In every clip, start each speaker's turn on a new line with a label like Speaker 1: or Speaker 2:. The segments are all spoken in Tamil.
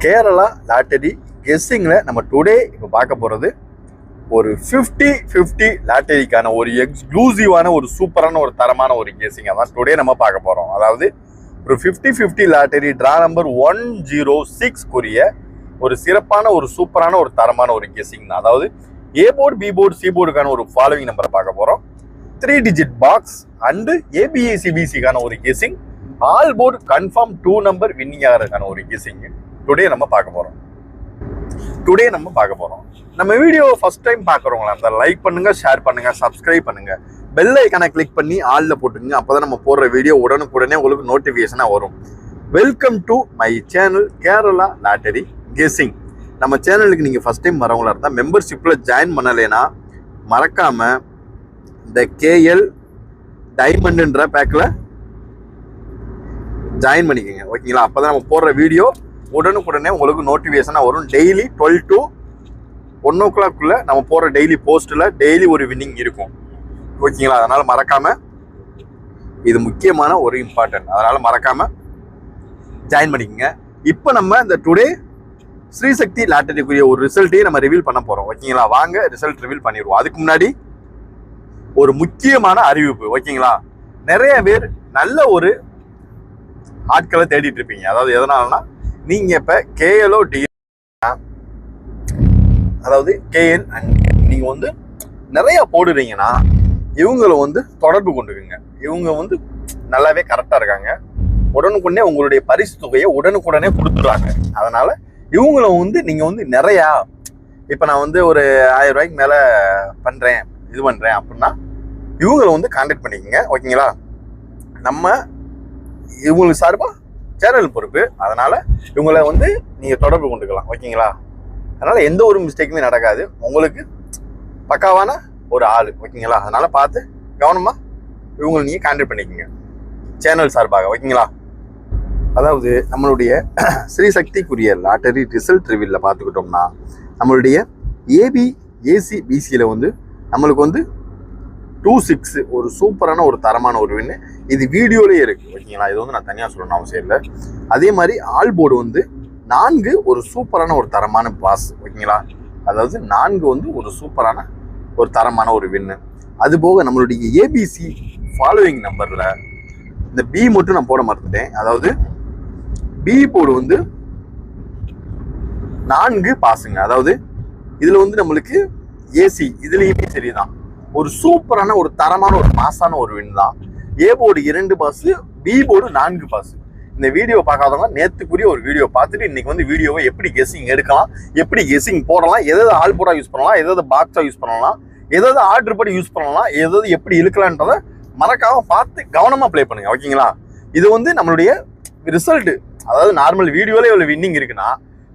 Speaker 1: கேரளா லாட்டரி கெஸ்ஸிங்கில் நம்ம டுடே இப்போ பார்க்க போகிறது ஒரு 50-50 லாட்டரிக்கான ஒரு எக்ஸ்க்ளூசிவான ஒரு சூப்பரான ஒரு தரமான ஒரு கெஸ்ஸிங் தான் டுடே நம்ம பார்க்க போகிறோம். அதாவது ஒரு 50-50 லாட்டரி ட்ரா நம்பர் 106 ஒரு சிறப்பான ஒரு சூப்பரான ஒரு தரமான ஒரு கெஸ்ஸிங் தான். அதாவது A board, B board, C போர்டுக்கான ஒரு ஃபாலோவிங் நம்பரை பார்க்க போகிறோம். 3 டிஜிட் பாக்ஸ் அண்டு ஏபிஏசிபிசிக்கான ஒரு guessing, all board confirm 2 number winning ஆகிறதுக்கான ஒரு கெஸ்ஸிங் டுடே நம்ம பார்க்க போறோம். நம்ம வீடியோ ஃபர்ஸ்ட் டைம் பார்க்குறவங்களா அந்த லைக் பண்ணுங்க, ஷேர் பண்ணுங்க, சப்ஸ்கிரைப் பண்ணுங்க, பெல் ஐக்கானை கிளிக் பண்ணி ஆல்ல போட்டுங்க. அப்பதான் நம்ம போடுற வீடியோ உடனுக்குடனே உங்களுக்கு நோட்டிஃபிகேஷனா வரும். Welcome to my channel Kerala lottery guessing. நம்ம சேனலுக்கு நீங்க ஃபர்ஸ்ட் டைம் வரவங்களா இருந்தா மெம்பர்ஷிப்ல ஜாயின் பண்ணலைன்னா மறக்காம இந்த கேஎல் டைமண்ட்ன்ற பேக்ல ஜாயின் பண்ணிக்கோங்க, ஓகேங்களா? அப்பதான் நம்ம போடுற வீடியோ உடனுக்குடனே உங்களுக்கு நோட்டிஃபிகேஷனாக வரும். டெய்லி 12 to 1 o'clock நம்ம போகிற டெய்லி போஸ்ட்டில் டெய்லி ஒரு வின்னிங் இருக்கும், ஓகேங்களா? அதனால் மறக்காமல், இது முக்கியமான ஒரு இம்பார்ட்டன்ட், அதனால் மறக்காமல் ஜாயின் பண்ணிக்கோங்க. இப்போ நம்ம இந்த டுடே ஸ்ரீசக்தி லாட்டரிக்குரிய ஒரு ரிசல்ட்டையும் நம்ம ரிவீல் பண்ண போகிறோம், ஓகேங்களா? வாங்க ரிசல்ட் ரிவீல் பண்ணிடுவோம். அதுக்கு முன்னாடி ஒரு முக்கியமான அறிவிப்பு, ஓகேங்களா? நிறைய பேர் நல்ல ஒரு ஆட்களை தேடிட்டு இருப்பீங்க. அதாவது எதனாலனா நீங்க இப்ப கேஎல்ஓ டி, அதாவது கேஎல் நீங்க வந்து நிறைய போடுறீங்கன்னா இவங்களை தொடர்பு கொண்டுக்குங்க. இவங்க நல்லாவே கரெக்டா இருக்காங்க, உடனுக்குடனே உங்களுடைய பரிசு தொகையை உடனுக்குடனே கொடுத்துடுறாங்க. அதனால இவங்களை நீங்க நிறையா, இப்ப நான் ஒரு 1000 ரூபாய்க்கு மேல பண்றேன் அப்படின்னா இவங்களை கான்டாக்ட் பண்ணிக்கோங்க, ஓகேங்களா? நம்ம இவங்களுக்கு சார்பா சேனல் பொறுப்பு, அதனால இவங்களை நீங்க தொடர்பு கொண்டுக்கலாம், ஓகேங்களா? அதனால எந்த ஒரு மிஸ்டேக்குமே நடக்காது, உங்களுக்கு பக்காவான ஒரு ஆளு, ஓகேங்களா? அதனால பார்த்து கவனமா இவங்களை நீங்க கான்டாக்ட் பண்ணிக்கோங்க சேனல் சார்பாக, ஓகேங்களா? அதாவது நம்மளுடைய ஸ்ரீசக்திக்குரிய லாட்டரி ரிசல்ட் ரிவீல்ல பார்த்துக்கிட்டோம்னா நம்மளுடைய ஏபிஏசிபிசியில நம்மளுக்கு 26 ஒரு சூப்பரான ஒரு தரமான ஒரு வின்னு. இது வீடியோலயே இருக்கு, ஓகேங்களா? இது நான் தனியாக சொல்லணும் அவசியம் இல்லை. அதே மாதிரி ஆல் போர்டு 4 ஒரு சூப்பரான ஒரு தரமான பாஸ், ஓகேங்களா? அதாவது 4 ஒரு சூப்பரான ஒரு தரமான ஒரு வின்னு. அது போக நம்மளுடைய ஏபிசி ஃபாலோவிங் நம்பர்ல இந்த பி மட்டும் நான் போட மறந்துட்டேன். அதாவது பி போர்டு 4 பாஸுங்க. அதாவது இதுல நம்மளுக்கு ஏசி இதுலயுமே சரிதான், ஒரு சூப்பரான ஒரு தரமான ஒரு மாசான ஒரு வின் தான். A board 2 pass, B board 4 pass. இந்த வீடியோ பார்க்காதவங்க நேத்துக்குரிய ஒரு வீடியோ பார்த்துட்டு இன்னைக்கு வீடியோவை எப்படி கெஸ்ஸிங் எடுக்கலாம், எப்படி கெஸ்ஸிங் போடலாம், எதாவது ஆல் போர்டா யூஸ் பண்ணலாம், எதாவது பாக்ஸா யூஸ் பண்ணலாம், எதாவது ஆர்டர் படி யூஸ் பண்ணலாம், எதாவது எப்படி இழுக்கலான்றத மறக்காம பார்த்து கவனமா ப்ளே பண்ணுங்க, ஓகேங்களா? இது நம்மளுடைய ரிசல்ட். அதாவது நார்மல் வீடியோல இவ்வளவு வின்னிங் இருக்குன்னா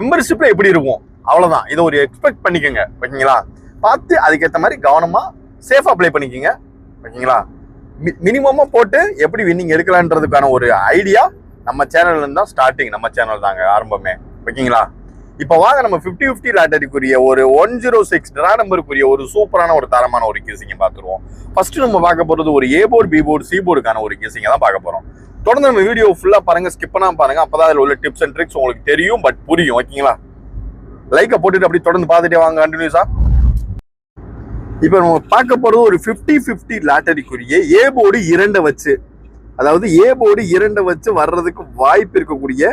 Speaker 1: மெம்பர்ஷிப்ல எப்படி இருக்கும் அவ்வளவுதான். இதை ஒரு எக்ஸ்பெக்ட் பண்ணிக்கோங்க, ஓகேங்களா? பார்த்து அதுக்கேற்ற மாதிரி கவனமா சேஃபா ப்ளே பண்ணிக்கோங்க, ஓகேங்களா? மினிமமா போட்டு எப்படி வின்னிங் எடுக்கலான்றதுக்கான ஒரு ஐடியா நம்ம சேனல்ல இருந்தா ஸ்டார்டிங், நம்ம சேனல் தாங்க ஆரம்பமே, ஓகேங்களா? இப்போ வாங்க நம்ம 50-50 லாட்டரிக்குரிய ஒரு 106 ட்ரா நம்பருக்குரிய ஒரு சூப்பரான ஒரு தரமான ஒரு கெஸ்ஸிங்க பார்த்துருவோம். ஃபர்ஸ்ட் நம்ம பார்க்க போறது ஒரு A board, B board, C போர்டுக்கான ஒரு கெஸ்ஸிங்க தான் பார்க்க போறோம். தொடர்ந்து நம்ம வீடியோ ஃபுல்லா பாருங்க, ஸ்கிப் பண்ணாம பாருங்க, அப்பதான் அதில் உள்ள டிப்ஸ் அண்ட் ட்ரிக்ஸ் உங்களுக்கு தெரியும், பட் புரியும், ஓகேங்களா? லைக்கை போட்டுட்டு அப்படி தொடர்ந்து பார்த்துட்டே வாங்க கண்டினியூஸா. இப்ப நம்ம பார்க்க போறது ஒரு 50-50 லாட்டரிக்குரிய ஏ போர்டு 2 வச்சு, அதாவது ஏ போர்டு 2 வச்சு வர்றதுக்கு வாய்ப்பு இருக்கக்கூடிய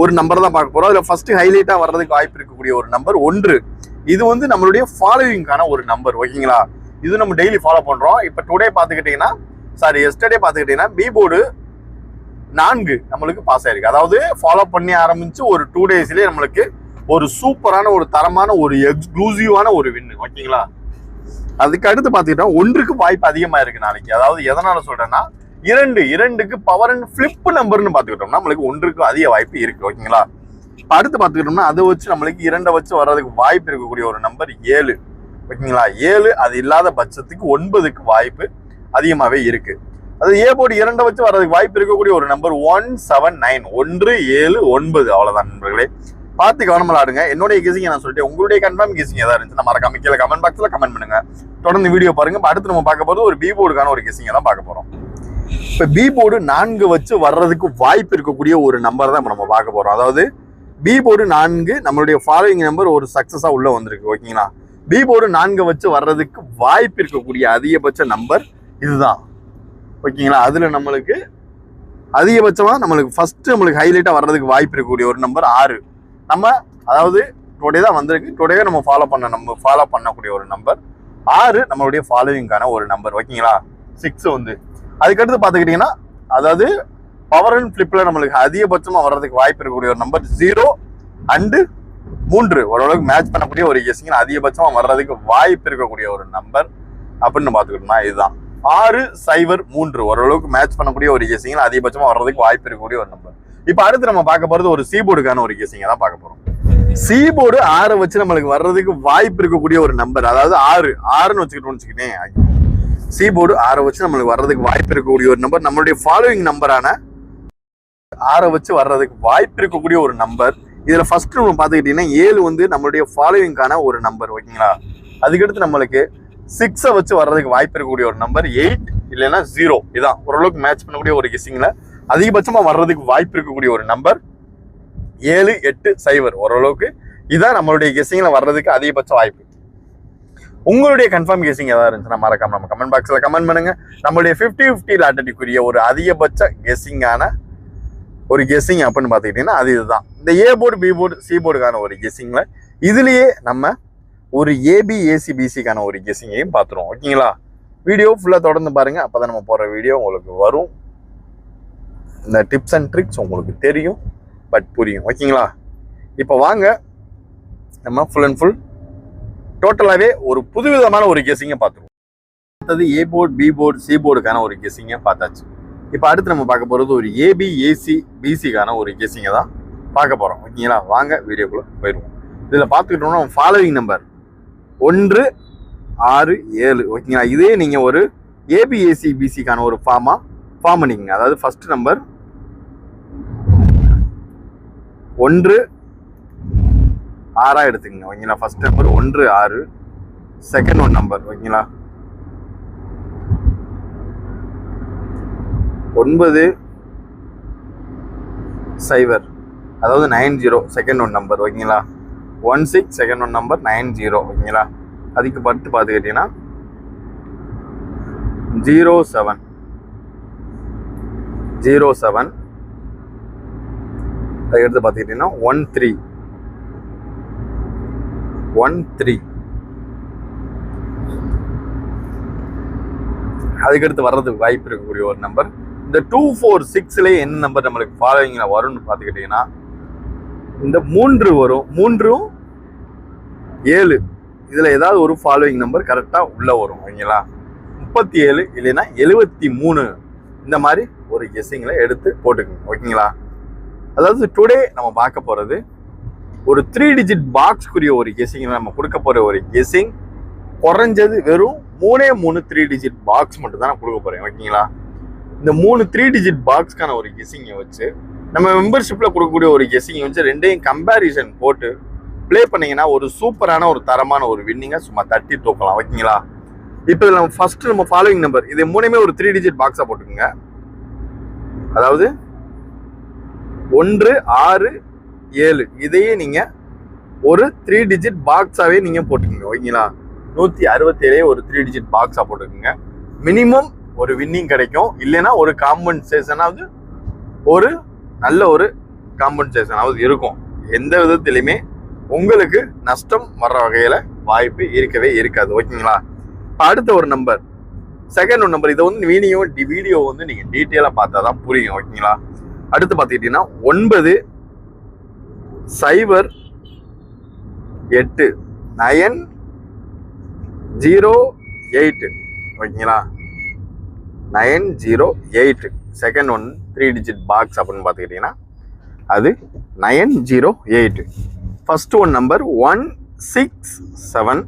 Speaker 1: ஒரு நம்பர் தான் பார்க்க போறோம். அதுல ஃபர்ஸ்ட் ஹைலைட்டா வர்றதுக்கு வாய்ப்பு இருக்கக்கூடிய ஒரு நம்பர் 1. இது நம்மளுடைய ஃபாலோவிங்கான ஒரு நம்பர், ஓகேங்களா? இது நம்ம டெய்லி ஃபாலோ பண்றோம். இப்ப டுடே பாத்துக்கிட்டீங்கன்னா, எஸ்டர்டே பாத்துக்கிட்டீங்கன்னா பி போர்டு 4 நம்மளுக்கு பாஸ் ஆயிருக்கு. அதாவது ஃபாலோ பண்ணி ஆரம்பிச்சு ஒரு 2 டேஸ்லயே நம்மளுக்கு ஒரு சூப்பரான ஒரு தரமான ஒரு எக்ஸ்க்ளூசிவான ஒரு வின்னு, ஓகேங்களா? அதுக்கு அடுத்து பாத்துக்கிட்டோம் 1க்கு வாய்ப்பு அதிகமா இருக்கு நாளைக்கு. அதாவது எதனால சொல்றேன்னா 2க்கு பவர் அண்ட் பிளிப் நம்பர்னு பாத்துக்கிட்டோம்னா நம்மளுக்கு 1க்கு அதிக வாய்ப்பு இருக்கு, ஓகேங்களா? அடுத்து பாத்துக்கிட்டோம்னா அதை வச்சு நம்மளுக்கு 2 வச்சு வர்றதுக்கு வாய்ப்பு இருக்கக்கூடிய ஒரு நம்பர் 7, ஓகேங்களா? 7 அது இல்லாத பட்சத்துக்கு 9க்கு வாய்ப்பு அதிகமாவே இருக்கு. அது ஏ போர்டு 2 வச்சு வர்றதுக்கு வாய்ப்பு இருக்கக்கூடிய ஒரு நம்பர் 179, 1, 7, 9. அவ்வளவுதான் நண்பர்களே, பார்த்து கவனமா ஆடுங்க. என்னுடைய கெஸ்ஸிங் நான் சொல்லிட்டேன், உங்களுடைய கன்ஃபார்ம் கெஸ்ஸிங் ஏதாவது இருந்துச்சுன்னா மறக்காம கீழே கமெண்ட் பாக்ஸ்ல கமெண்ட் பண்ணுங்க. தொடர்ந்து வீடியோ பாருங்க. அடுத்து நம்ம பார்க்க போறது ஒரு பி போர்டுக்கான ஒரு கெஸ்ஸிங் தான் பார்க்க போறோம். இப்ப பி போர்டு 4 வச்சு வர்றதுக்கு வாய்ப்பு இருக்கக்கூடிய ஒரு நம்பர் தான் நம்ம பார்க்க போறோம். அதாவது பி போர்டு 4 நம்மளுடைய ஃபாலோவிங் நம்பர் ஒரு சக்சஸா உள்ள வந்திருக்கு. ஓகேங்களா, பி போர்டு 4 வச்சு வர்றதுக்கு வாய்ப்பு இருக்கக்கூடிய அதிகபட்ச நம்பர் இதுதான். ஓகேங்களா, அதுல நம்மளுக்கு அதிகபட்சமா நம்மளுக்கு ஃபர்ஸ்ட் நம்மளுக்கு ஹைலைட்டா வர்றதுக்கு வாய்ப்பு இருக்கக்கூடிய ஒரு நம்பர் 6. நம்ம அதாவது டுடே தான் வந்திருக்கு, டுடே நம்ம ஃபாலோ பண்ணக்கூடிய ஒரு நம்பர் 6 நம்மளுடைய ஃபாலோவிங்கான ஒரு நம்பர். ஓகேங்களா, 6 வந்து அதுக்கடுத்து பார்த்துக்கிட்டீங்கன்னா அதாவது பவர் அண்ட் ஃபிளிப்ல நம்மளுக்கு அதிகபட்சமா வர்றதுக்கு வாய்ப்பு இருக்கக்கூடிய ஒரு நம்பர் 0 அண்டு 3 ஓரளவுக்கு மேட்ச் பண்ணக்கூடிய ஒரு கெஸிங் அதிகபட்சமா வர்றதுக்கு வாய்ப்பு இருக்கக்கூடிய ஒரு நம்பர் அப்படின்னு பார்த்துக்கிட்டோம்னா இதுதான் 603 ஓரளவுக்கு மேட்ச் பண்ணக்கூடிய ஒரு கெஸிங் அதிகபட்சமா வர்றதுக்கு வாய்ப்பு இருக்கக்கூடிய ஒரு நம்பர். இப்ப அடுத்து நம்ம பார்க்க போறது ஒரு சி போர்டுக்கான ஒரு கெஸிங் தான் பார்க்க போறோம். சி போர்டு 6 வச்சு நம்மளுக்கு வர்றதுக்கு வாய்ப்பு இருக்கக்கூடிய ஒரு நம்பர், அதாவது 6ன்னு வச்சுக்கிட்டேன். சி போர்டு 6 வச்சு நம்மளுக்கு வர்றதுக்கு வாய்ப்பு இருக்கக்கூடிய ஒரு நம்பர், நம்மளுடைய ஃபாலோவிங் நம்பரான 6 வச்சு வர்றதுக்கு வாய்ப்பு இருக்கக்கூடிய ஒரு நம்பர். இதுல ஃபர்ஸ்ட் நம்ம பார்த்துக்கிட்டீங்கன்னா 7 வந்து நம்மளுடைய ஃபாலோவிங்கான ஒரு நம்பர். ஓகேங்களா, அதுக்கடுத்து நம்மளுக்கு 6 வச்சு வர்றதுக்கு வாய்ப்பு இருக்கக்கூடிய ஒரு நம்பர் 8 இல்லைன்னா 0. இதான் ஓரளவுக்கு மேட்ச் பண்ணக்கூடிய ஒரு கெஸிங்ல அதிகபட்சமா வர்றதுக்கு வாய்ப்பு இருக்கக்கூடிய ஒரு நம்பர் 7, 8, 0. ஓரளவுக்கு இதான் நம்மளுடைய கெஸிங்ல வர்றதுக்கு அதிகபட்ச வாய்ப்பு. உங்களுடைய கன்ஃபார்ம் கெஸிங் ஏதாவது இருந்துச்சுன்னா மறக்காம நம்ம கமெண்ட் பாக்ஸ்ல கமெண்ட் பண்ணுங்க. நம்மளுடைய 50-50 லாட்டரிக்குரிய ஒரு அதிகபட்ச கெஸிங்கான ஒரு கெஸிங் அப்படின்னு பார்த்துக்கிட்டீங்கன்னா அது இதுதான். இந்த A board, B board, C போர்டுக்கான ஒரு கெஸிங்ல இதுலயே நம்ம ஒரு ஏபி, ஏசி, பிசிக்கான ஒரு கெஸிங்கையும் பார்த்துருவோம். ஓகேங்களா, வீடியோ ஃபுல்லா தொடர்ந்து பாருங்க, அப்பதான் நம்ம போற வீடியோ உங்களுக்கு வரும். இந்த டிப்ஸ் அண்ட் ட்ரிக்ஸ் உங்களுக்கு தெரியும், பட் புரியும். ஓகேங்களா, இப்போ வாங்க நம்ம ஃபுல் அண்ட் ஃபுல் டோட்டலாகவே ஒரு புதுவிதமான ஒரு கெஸிங்கை பார்த்துருவோம். அடுத்தது A board, B board, C போர்டுக்கான ஒரு கெஸிங்கை பார்த்தாச்சு. இப்போ அடுத்து நம்ம பார்க்க போகிறது ஒரு ஏபி, ஏசி, பிசிக்கான ஒரு கெஸிங்கை தான் பார்க்க போகிறோம். ஓகேங்களா, வாங்க வீடியோக்குள்ளே போயிடுவோம். இதில் பார்த்துக்கிட்டோம்னா ஃபாலோவிங் நம்பர் 1, 6, 7. ஓகேங்களா, இதே நீங்கள் ஒரு ஏபி, ஏசி, பிசிக்கான ஒரு ஃபார்ம் பண்ணிக்கங்க. அதாவது ஃபர்ஸ்ட் நம்பர் 1, 6 எடுத்துக்கங்க. ஓகேங்களா, first number 1, 6. Second one number ஓகேங்களா 9, 0, அதாவது 90 செகண்ட் ஒன் நம்பர். ஓகேங்களா, 16 செகண்ட் ஒன் நம்பர் 90. ஓகேங்களா, அதுக்கு படுத்து பார்த்துக்கிட்டீங்கன்னா 07, 07. அதுக்கடுத்து பார்த்துக்கிட்டீங்கன்னா 13, 13. அதுக்கடுத்து வர்றதுக்கு வாய்ப்பு இருக்கக்கூடிய ஒரு நம்பர் இந்த 246 என்ன நம்பர் நம்மளுக்கு ஃபாலோவிங்ல வரும்னு பார்த்துக்கிட்டீங்கன்னா இந்த 3 வரும். 3ம் 7 இதுல ஏதாவது ஒரு ஃபாலோவிங் நம்பர் கரெக்டா உள்ள வரும். ஓகேங்களா, 37 இல்லைன்னா 73 இந்த மாதிரி ஒரு கெஸிங்ல எடுத்து போட்டுக்கோங்க. ஓகேங்களா, அதாவது டுடே நம்ம பார்க்க போறது ஒரு 3 டிஜிட் பாக்ஸ்க்குரிய ஒரு கெஸிங். நம்ம கொடுக்க போற ஒரு கெஸிங் குறைஞ்சது வெறும் 3 3 டிஜிட் பாக்ஸ் மட்டும் தான் நான் கொடுக்க போறேன். ஓகேங்களா, இந்த 3 டிஜிட் பாக்ஸ்க்கான ஒரு கெஸிங்கை வச்சு நம்ம மெம்பர்ஷிப்ல கொடுக்கக்கூடிய ஒரு கெஸிங்கை வச்சு ரெண்டையும் கம்பேரிசன் போட்டு பிளே பண்ணீங்கன்னா ஒரு சூப்பரான ஒரு தரமான ஒரு வின்னிங்கை சும்மா தட்டி தூக்கலாம். ஓகேங்களா, இப்போ நம்ம ஃபர்ஸ்ட் நம்ம ஃபாலோவிங் நம்பர் இது மூணுமே ஒரு 3 டிஜிட் பாக்ஸா போட்டுக்கோங்க. அதாவது 1, 6, 7 இதையே நீங்க ஒரு 3 டிஜிட் பாக்ஸாவே நீங்க போட்டுக்கோங்க. ஓகேங்களா, 167 ஒரு 3 டிஜிட் பாக்ஸா போட்டுக்கோங்க. மினிமம் ஒரு வின்னிங் கிடைக்கும், இல்லைன்னா ஒரு காம்பன்சேஷனாவது ஒரு நல்ல ஒரு காம்பன்சேஷனாவது இருக்கும். எந்த விதத்திலையுமே உங்களுக்கு நஷ்டம் வர்ற வகையில வாய்ப்பு இருக்கவே இருக்காது. ஓகேங்களா, அடுத்த ஒரு நம்பர் செகண்ட் ஒரு நம்பர் இதை வந்து வீடியோ வந்து நீங்க டீட்டெயிலா பார்த்தா தான் புரியும். ஓகேங்களா, அடுத்து பார்த்துக்கிட்டீங்கன்னா 9, 0, 8, 908. ஓகேங்களா, 908 செகண்ட் ஒன் 3 டிஜிட் பாக்ஸ் அப்படின்னு பார்த்துக்கிட்டீங்கன்னா அது 908. First one number 167,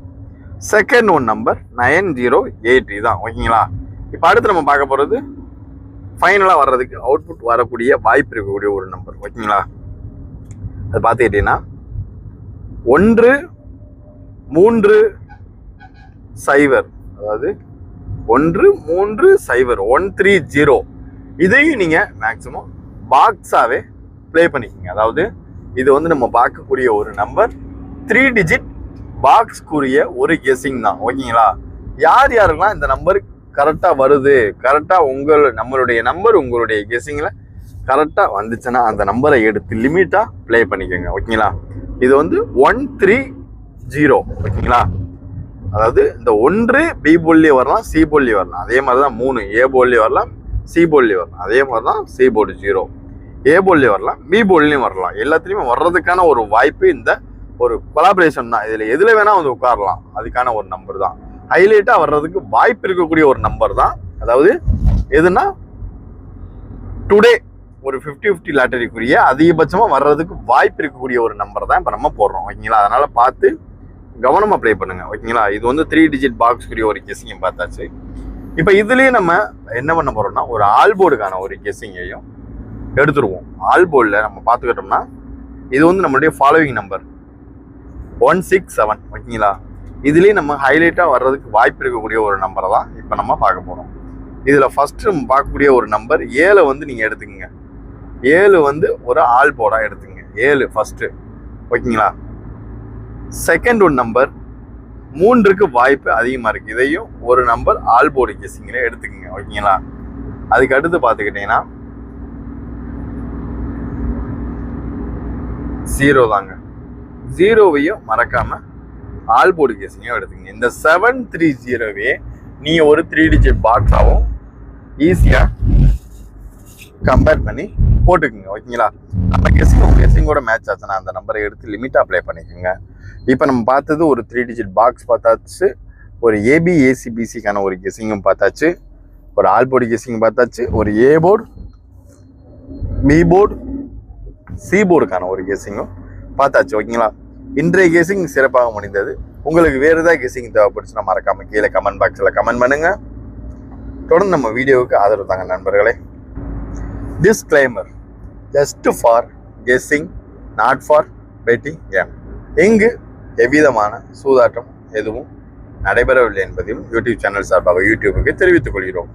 Speaker 1: second one number 908 இதான். ஓகேங்களா, இப்போ அடுத்து நம்ம பார்க்க போகிறது ஃபைனலாக வர்றதுக்கு அவுட்புட் வரக்கூடிய வாய்ப்பு இருக்கக்கூடிய ஒரு நம்பர். ஓகேங்களா, அது பார்த்துக்கிட்டீங்கன்னா 1, 3, 0, அதாவது 1, 3, 0, 130 இதையும் நீங்க மேக்சிமம் பாக்ஸாவே பிளே பண்ணிக்கோங்க. அதாவது இது வந்து நம்ம பார்க்கக்கூடிய ஒரு நம்பர் 3 டிஜிட் பாக்ஸ்க்குரிய ஒரு கெஸிங் தான். ஓகேங்களா? யார் யாருக்கெல்லாம் இந்த நம்பர் கரெக்டா வருது, கரெக்டா நம்மளுடைய நம்பர் உங்களுடைய கெஸிங்ல கரெக்டா வந்துச்சுன்னா அந்த நம்பரை எடுத்து லிமிட்டா ப்ளே பண்ணிக்கோங்க. ஓகேங்களா? இது வந்து 130. ஓகேங்களா? அதாவது இந்த 1 பி போர்ட்லயே வரலாம், சி போர்ட்லயே வரலாம். அதே மாதிரிதான் 3 ஏ போர்ட்லயே வரலாம், சி போர்ட்லயே வரலாம். அதே மாதிரிதான் சி போர்டு 0 ஏ போர்ட்லயே வரலாம், பி போர்ட்லயும் வரலாம். எல்லாத்துலயுமே வர்றதுக்கான ஒரு வாய்ப்பு இந்த ஒரு கொலாபரேஷன் தான். இதுல எதுல வேணா வந்து உட்காரலாம். அதுக்கான ஒரு நம்பர் தான். ஹைலைட்டா வர்றதுக்கு வாய்ப்பு இருக்கக்கூடிய ஒரு நம்பர் தான். அதாவது எதுனா டுடே ஒரு 50-50 லாட்டரிக்குரிய அதிகபட்சமா வர்றதுக்கு வாய்ப்பு இருக்கக்கூடிய ஒரு நம்பர் தான் இப்ப நம்ம போடுறோம். ஓகேங்களா? அதனால பார்த்து கவனமா ப்ளே பண்ணுங்க. ஓகேங்களா? இது வந்து 3 டிஜிட் பாக்ஸ்க்குரிய ஒரு கெஸிங் பார்த்தாச்சு. இப்ப இதுலயே நம்ம என்ன பண்ண போறோம்னா ஒரு ஆல்போர்டுக்கான ஒரு கெஸிங்கையும் எடுத்துருவோம். ஆல்போர்ட்ல நம்ம பார்த்துக்கிட்டோம்னா இது வந்து நம்மளுடைய ஃபாலோவிங் நம்பர் 167. ஓகேங்களா? இதுலயே நம்ம ஹைலைட்டா வர்றதுக்கு வாய்ப்பு இருக்கக்கூடிய ஒரு நம்பரை தான் இப்ப நம்ம பார்க்க போறோம். இதுல ஃபர்ஸ்ட் நம்ம பார்க்கக்கூடிய ஒரு நம்பர் 7 வந்து நீங்க எடுத்துக்கங்க. 7 வந்து ஒரு ஆல்போர்டா எடுத்துங்க. 7 ஃபர்ஸ்ட். ஓகேங்களா? செகண்ட் ஒரு நம்பர் 3க்கு வாய்ப்பு அதிகமா இருக்கு. இதையும் ஒரு நம்பர் ஆல்போர்டு கெஸிங்ல எடுத்துக்கங்க. ஓகேங்களா? அதுக்கு அடுத்து பார்த்துக்கிட்டீங்கன்னா 0 தாங்க. 0வையும் மறக்காம ஆல்போர்டு கெஸிங்கையும் எடுத்துக்கங்க. இந்த 730வே நீங்க ஒரு 3 டிஜிட் பாக்ஸாவும் ஈஸியா கம்பேர் பண்ணி போட்டுக்குங்க. ஓகேங்களா? நம்ம கெஸிங்கோட மேட்ச் ஆச்சுன்னா அந்த நம்பரை எடுத்து லிமிட்டா அப்ளை பண்ணிக்கோங்க. இப்போ நம்ம பார்த்தது ஒரு 3 டிஜிட் பாக்ஸ் பார்த்தாச்சு, ஒரு ஏபி ஏசிபிசிக்கான ஒரு கெஸிங்கும் பார்த்தாச்சு, ஒரு ஆல்போர்டு கெஸிங் பார்த்தாச்சு, ஒரு A board, B board, C போர்டுக்கான ஒரு கெஸிங்கும் பார்த்தாச்சு. ஓகேங்களா? இன்றைய கெஸிங் சிறப்பாக முடிந்தது. உங்களுக்கு வேறு ஏதாவது கெஸிங் தேவைப்படுச்சுன்னா மறக்காம கீழே கமெண்ட் பாக்ஸில் கமெண்ட் பண்ணுங்க. தொடர்ந்து நம்ம வீடியோவுக்கு ஆதரவு தாங்க நண்பர்களே. Disclaimer: just for guessing, not for betting game. எங்கு எவ்விதமான சூதாட்டம் எதுவும் நடைபெறவில்லை என்பதையும் யூடியூப் சேனல் சார்பாக யூடியூபுக்கு தெரிவித்துக் கொள்கிறோம்.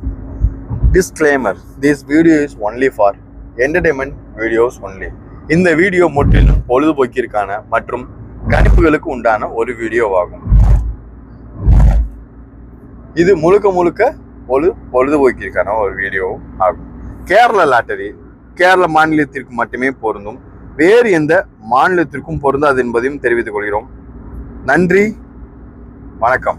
Speaker 1: Disclaimer: this video is only for entertainment videos only. இந்த வீடியோ முற்றிலும் பொழுதுபோக்கிற்கான மற்றும் கணிப்புகளுக்கு உண்டான ஒரு வீடியோவாகும். இது முழுக்க ஒரு பொழுதுபோக்கிற்கான ஒரு வீடியோவும் ஆகும். கேரள லாட்டரி கேரள மாநிலத்திற்கு மட்டுமே பொருந்தும். வேறு எந்த மாநிலத்திற்கும் பொருந்தாது என்பதையும் தெரிவித்துக் கொள்கிறோம். நன்றி, வணக்கம்.